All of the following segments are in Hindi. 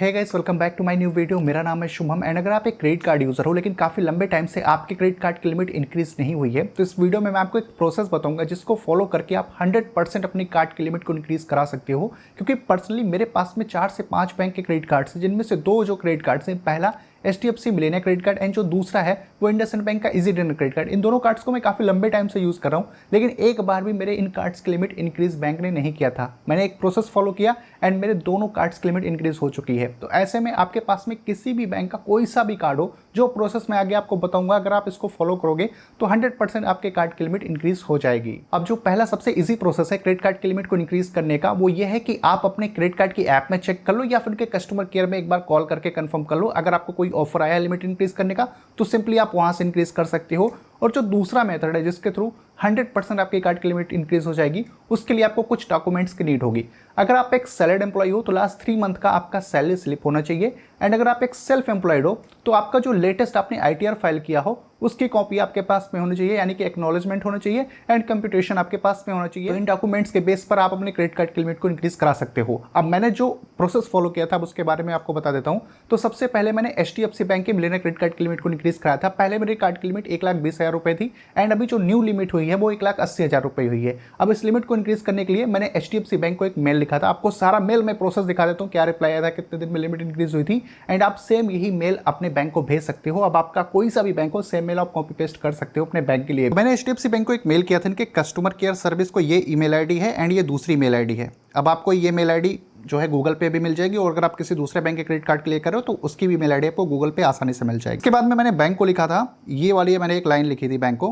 Hey guys, welcome back to my new video. मेरा नाम है शुभम एंड अगर आप एक क्रेडिट कार्ड यूजर हो लेकिन काफ़ी लंबे टाइम से आपके क्रेडिट कार्ड की लिमिट इंक्रीज नहीं हुई है तो इस वीडियो में मैं आपको एक प्रोसेस बताऊंगा जिसको फॉलो करके आप 100% अपनी कार्ड की लिमिट को इंक्रीज करा सकते हो। क्योंकि पर्सनली मेरे पास में 4 से 5 बैंक के क्रेडिट कार्ड्स हैं, जिनमें से 2 जो क्रेडिट कार्ड्स हैं, पहला HDFC Melania credit card and जो दूसरा है वो इंडसइंड बैंक का इजी डिनर क्रेडिट कार्ड। इन दोनों कार्ड्स को मैं काफ़ी लंबे टाइम से यूज़ कर रहा हूँ, लेकिन एक बार भी मेरे इन कार्ड्स की लिमिट इंक्रीज बैंक ने नहीं किया था। मैंने एक प्रोसेस फॉलो किया एंड मेरे दोनों कार्ड्स की लिमिट इंक्रीज हो चुकी है। तो ऐसे में आपके पास में किसी भी बैंक का कोई सा भी कार्ड हो, जो प्रोसेस मैं आगे आपको बताऊंगा, अगर आप इसको फॉलो करोगे तो 100% आपके कार्ड की लिमिट इंक्रीज हो जाएगी। अब जो पहला सबसे इजी प्रोसेस है क्रेडिट कार्ड की लिमिट को इंक्रीज करने का, वो ये है कि आप अपने क्रेडिट कार्ड की ऐप में चेक कर लो या फिर उनके कस्टमर केयर में एक बार कॉल करके कंफर्म कर लो। अगर आपको कोई ऑफर आया लिमिट इंक्रीज करने का तो सिंपली आप वहां से इंक्रीज कर सकते हो। और जो दूसरा मेथड है जिसके थ्रू 100% आपकी कार्ड की लिमिट इंक्रीज हो जाएगी, उसके लिए आपको कुछ डॉक्यूमेंट्स की नीड होगी। अगर आप एक सैलरीड एम्प्लॉय हो तो लास्ट 3 मंथ का आपका सैलरी स्लिप होना चाहिए एंड अगर आप एक सेल्फ एम्प्लॉयड हो तो आपका जो लेटेस्ट आपने ITR फाइल किया हो उसकी कॉपी आपके पास में होनी चाहिए, यानी कि एक्नॉलेजमेंट होना चाहिए एंड कंप्यूटेशन आपके पास में होना चाहिए। तो इन डॉक्यूमेंट्स के बेस पर आप अपने क्रेडिट कार्ड की लिमिट को इंक्रीज करा सकते हो। अब मैंने जो प्रोसेस फॉलो किया था उसके बारे में आपको बता देता हूं। तो सबसे पहले मैंने HDFC बैंक के मिलेनिया क्रेडिट कार्ड की लिमिट को इंक्रीज कराया था। पहले मेरी कार्ड की लिमिट 1,20,000 रुपए थी एंड अभी जो न्यू लिमिट हुई है वो 1,80,000 रुपए हुई है। अब इस लिमिट को इंक्रीज करने के लिए मैंने HDFC बैंक को एक मेल लिखा था। आपको सारा मेल में प्रोसेस दिखा देता हूँ, क्या रिप्लाई आया था, कितने दिन में लिमिट इंक्रीज हुई थी एंड आप सेम यही मेल अपने बैंक को भेज सकते हो। अब आपका कोई सा भी बैंक हो, सेम मेल आप कॉपी पेस्ट कर सकते हो अपने बैंक के लिए। मैंने HDFC बैंक को एक मेल किया था, इनके कस्टमर केयर सर्विस को ये ईमेल आईडी है एंड ये दूसरी मेल आईडी है। अब आपको ये मेल आईडी जो है गूगल पे भी मिल जाएगी और अगर आप किसी दूसरे बैंक के क्रेडिट कार्ड के लिए कर रहे हो तो उसकी भी मेल आईडी आपको गूगल पे आसानी से मिल जाएगी। इसके बाद में मैंने बैंक को लिखा था, ये वाली मैंने एक लाइन लिखी थी बैंक को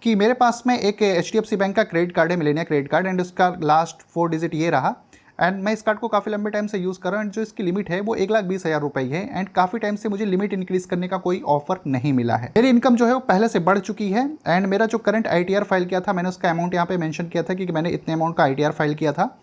कि मेरे पास में एक HDFC बैंक का क्रेडिट कार्ड है, मिलेनिया क्रेडिट कार्ड, एंड उसका लास्ट 4 डिजिट ये रहा एंड मैं इस कार्ड को काफ़ी लंबे टाइम से यूज़ कर रहा हूँ एंड जो इसकी लिमिट है वो 1,20,000 रुपए है एंड काफ़ी टाइम से मुझे लिमिट इंक्रीज करने का कोई ऑफर नहीं मिला है। मेरी इनकम जो है वो पहले से बढ़ चुकी है एंड मेरा जो करंट ITR फाइल किया था, मैंने उसका अमाउंट यहाँ पे मेंशन किया था कि मैंने इतने अमाउंट का ITR फाइल किया था।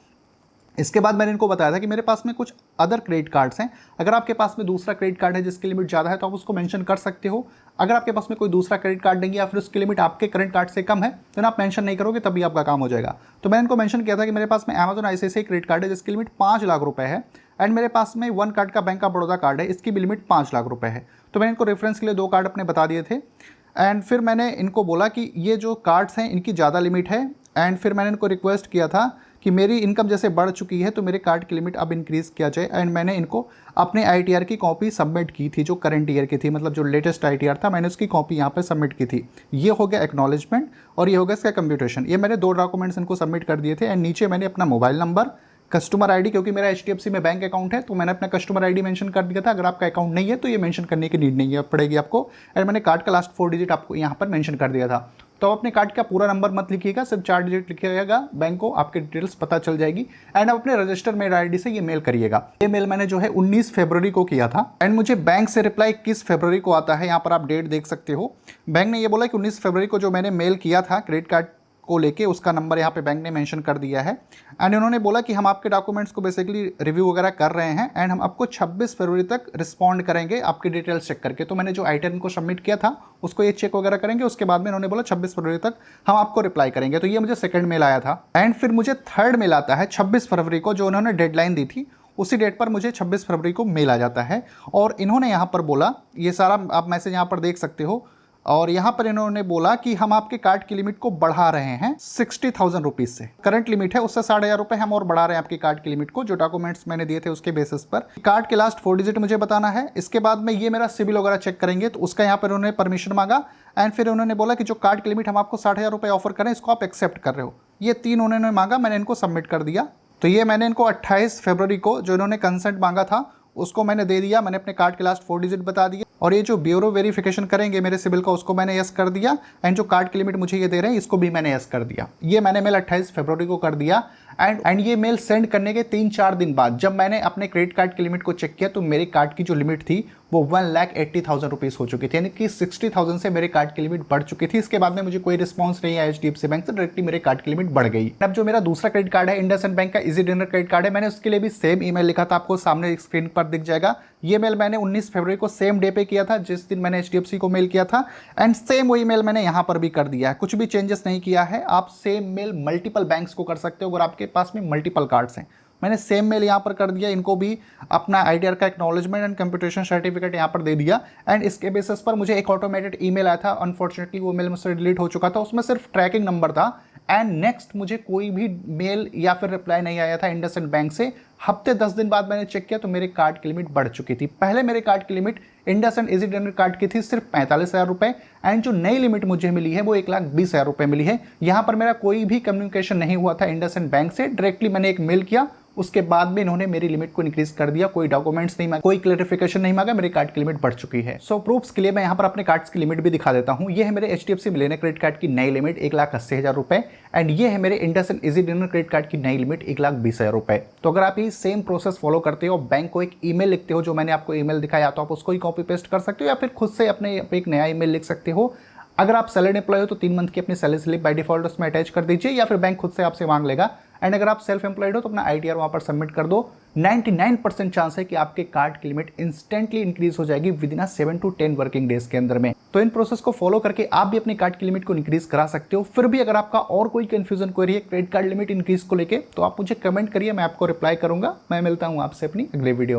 इसके बाद मैंने इनको बताया था कि मेरे पास में कुछ अदर क्रेडिट कार्ड्स हैं। अगर आपके पास में दूसरा क्रेडिट कार्ड है जिसकी लिमिट ज़्यादा है तो आप उसको मेंशन कर सकते हो। अगर आपके पास में कोई दूसरा क्रेडिट कार्ड नहीं है या फिर उसकी लिमिट आपके करंट कार्ड से कम है तो आप मेंशन नहीं करोगे, तभी आपका काम हो जाएगा। तो मैंने इनको मेंशन किया था कि मेरे पास में Amazon ICICI क्रेडिट कार्ड है जिसकी लिमिट 5 लाख रुपए है एंड मेरे पास में 1 कार्ड का बैंक ऑफ बड़ौदा कार्ड है, इसकी भी लिमिट 5 लाख रुपए है। तो मैंने इनको रेफरेंस के लिए 2 कार्ड अपने बता दिए थे एंड फिर मैंने इनको बोला कि ये जो कार्ड्स हैं इनकी ज़्यादा लिमिट है एंड फिर मैंने इनको रिक्वेस्ट किया था कि मेरी इनकम जैसे बढ़ चुकी है तो मेरे कार्ड की लिमिट अब इंक्रीज़ किया जाए एंड मैंने इनको अपने ITR की कॉपी सबमिट की थी, जो करंट ईयर की थी, मतलब जो लेटेस्ट ITR था मैंने उसकी कॉपी यहाँ पे सबमिट की थी। ये हो गया एक्नॉलेजमेंट और ये हो गया इसका कंप्यूटेशन। ये मैंने 2 डॉक्यूमेंट्स इनको सबमिट कर दिए थे एंड नीचे मैंने अपना मोबाइल नंबर, कस्टमर ID, क्योंकि मेरा HDFC में बैंक अकाउंट है तो मैंने अपना कस्टमर ID मेंशन कर दिया था। अगर आपका अकाउंट नहीं है तो ये मेंशन करने की नीड नहीं है पड़ेगी आपको एंड मैंने कार्ड का लास्ट 4 डिजिट आपको यहाँ पर मेंशन कर दिया था। तो अपने कार्ड का पूरा नंबर मत लिखिएगा, सिर्फ 4 डिजिट लिखिएगा, बैंक को आपकी डिटेल्स पता चल जाएगी एंड आप अपने रजिस्टर मेल ID से ये मेल करिएगा। ये मेल मैंने जो है 19 फरवरी को किया था एंड मुझे बैंक से रिप्लाई 21 फरवरी को आता है। यहाँ पर आप डेट देख सकते हो। बैंक ने ये बोला कि 19 फरवरी को जो मैंने मेल किया था क्रेडिट कार्ड को लेके, उसका नंबर यहाँ पे बैंक ने मेंशन कर दिया है एंड उन्होंने बोला कि हम आपके डॉक्यूमेंट्स को बेसिकली रिव्यू वगैरह कर रहे हैं एंड हम आपको 26 फरवरी तक रिस्पॉन्ड करेंगे आपकी डिटेल्स चेक करके। तो मैंने जो ITR इनको सबमिट किया था उसको ये चेक वगैरह करेंगे, उसके बाद में उन्होंने बोला 26 फरवरी तक हम आपको रिप्लाई करेंगे। तो ये मुझे सेकंड मेल आया था एंड फिर मुझे थर्ड मेल आता है 26 फरवरी को, जो उन्होंने डेडलाइन दी थी उसी डेट पर मुझे 26 फरवरी को मेल आ जाता है और इन्होंने यहाँ पर बोला, ये सारा आप मैसेज यहाँ पर देख सकते हो, और यहाँ पर इन्होंने बोला कि हम आपके कार्ड की लिमिट को बढ़ा रहे हैं 60,000 रुपीज़ से। करंट लिमिट है उससे 6,500 रुपये हम और बढ़ा रहे हैं आपकी कार्ड की लिमिट को, जो डॉक्यूमेंट्स मैंने दिए थे उसके बेसिस पर। कार्ड के लास्ट 4 डिजिट मुझे बताना है। इसके बाद में ये मेरा सिविल वगैरह चेक करेंगे तो उसका यहाँ पर उन्होंने परमिशन मांगा एंड फिर उन्होंने बोला कि जो कार्ड की लिमिट हम आपको 6,500 रुपये ऑफर करें, इसको आप एक्सेप्ट कर रहे हो। ये 3 उन्होंने मांगा, मैंने इनको सबमिट कर दिया। तो ये मैंने इनको 28 फरवरी को जो इन्होंने कंसेंट मांगा था उसको मैंने दे दिया। मैंने अपने कार्ड के लास्ट 4 डिजिट बता दिए और ये जो ब्यूरो वेरिफिकेशन करेंगे मेरे सिविल का उसको मैंने यस कर दिया एंड जो कार्ड की लिमिट मुझे ये दे रहे हैं इसको भी मैंने यस कर दिया। ये मैंने मेल 28 फरवरी को कर दिया एंड ये मेल सेंड करने के 3-4 दिन बाद जब मैंने अपने क्रेडिट कार्ड की लिमिट को चेक किया तो मेरे कार्ड की जो लिमिट थी वो 1,80,000 रुपीज़ हो चुकी थी, यानी कि 60,000 से मेरे कार्ड की लिमिट बढ़ चुकी थी। इसके बाद में मुझे कोई रिस्पॉन्स नहीं आया HDFC बैंक से, डायरेक्टली मेरे कार्ड की लिमिट बढ़ गई। अब जो मेरा दूसरा क्रेडिट कार्ड है इंडसइंड बैंक का इजी डिनर क्रेडिट कार्ड है, मैंने उसके लिए भी सेम ईमेल लिखा था, आपको सामने स्क्रीन पर दिख जाएगा। ये मेल मैंने 19 फरवरी को सेम डे पे किया था जिस दिन मैंने HDFC को मेल किया था एंड सेम वही मेल मैंने यहाँ पर भी कर दिया है, कुछ भी चेंजेस नहीं किया है। आप सेम मेल मल्टीपल बैंक्स को कर सकते हो अगर आपके पास में मल्टीपल कार्ड्स हैं। मैंने सेम मेल यहाँ पर कर दिया, इनको भी अपना ITR का एक्नॉलेजमेंट एंड कंप्यूटेशन सर्टिफिकेट यहाँ पर दे दिया। एंड इसके बेसिस पर मुझे एक ऑटोमेटेड ईमेल आया था, अनफॉर्चुनेटली वो मेल मुझसे डिलीट हो चुका था, उसमें सिर्फ ट्रैकिंग नंबर था। एंड नेक्स्ट मुझे कोई भी मेल या फिर रिप्लाई नहीं आया था इंडसइंड बैंक से। हफ्ते 10 दिन बाद मैंने चेक किया तो मेरे कार्ड की लिमिट बढ़ चुकी थी। पहले मेरे कार्ड की limit IndusInd easy debit card की थी सिर्फ 45,000 रुपये, एंड जो नई लिमिट मुझे मिली है वो 1,20,000 रुपये मिली है। यहाँ पर मेरा कोई भी कम्युनिकेशन नहीं हुआ था इंडसइंड बैंक से, डायरेक्टली मैंने एक मेल किया, उसके बाद में इन्होंने मेरी लिमिट को इंक्रीज कर दिया। कोई डॉक्यूमेंट्स नहीं मांगा, कोई क्लैरिफिकेशन नहीं मांगा, मेरे कार्ड की लिमिट बढ़ चुकी है। सो प्रूफ्स के लिए मैं यहाँ पर अपने कार्ड्स की लिमिट भी दिखा देता हूँ। ये है मेरे HDFC मिलेनियर क्रेडिट कार्ड की नई लिमिट 1,80,000 रुपये, एंड ये है मेरे IndusInd easy debit credit card की नई लिमिट 1,20,000 रुपये। तो अगर आप ये सेम प्रोसेस फॉलो करते हो, बैंक को एक ईमेल लिखते हो, जो मैंने आपको ईमेल दिखाया, तो आप उसको ही कॉपी पेस्ट कर सकते हो या फिर खुद से अपने एक नया ईमेल लिख सकते हो। अगर आप सैलरी एम्प्लॉय हो तो 3 मंथ की अपनी सैलरी स्लिप बाय डिफॉल्ट उसमें अटैच कर दीजिए, या फिर बैंक खुद से आपसे मांग लेगा। एंड अगर आप सेल्फ एम्प्लॉयड हो तो अपना ITR वहाँ पर सबमिट कर दो। 99% चांस है कि आपके कार्ड की लिमिट इंस्टेंटली इंक्रीज हो जाएगी with in 7 to 10 working days के अंदर में। तो इन प्रोसेस को फॉलो करके आप भी अपनी कार्ड की लिमिट को इंक्रीज करा सकते हो। फिर भी अगर आपका और कोई कंफ्यूजन क्वेरी है क्रेडिट कार्ड लिमिट इंक्रीज को लेके, तो आप मुझे कमेंट करिए, मैं आपको रिप्लाई करूंगा। मैं मिलता हूँ आपसे अपनी अगले वीडियो में।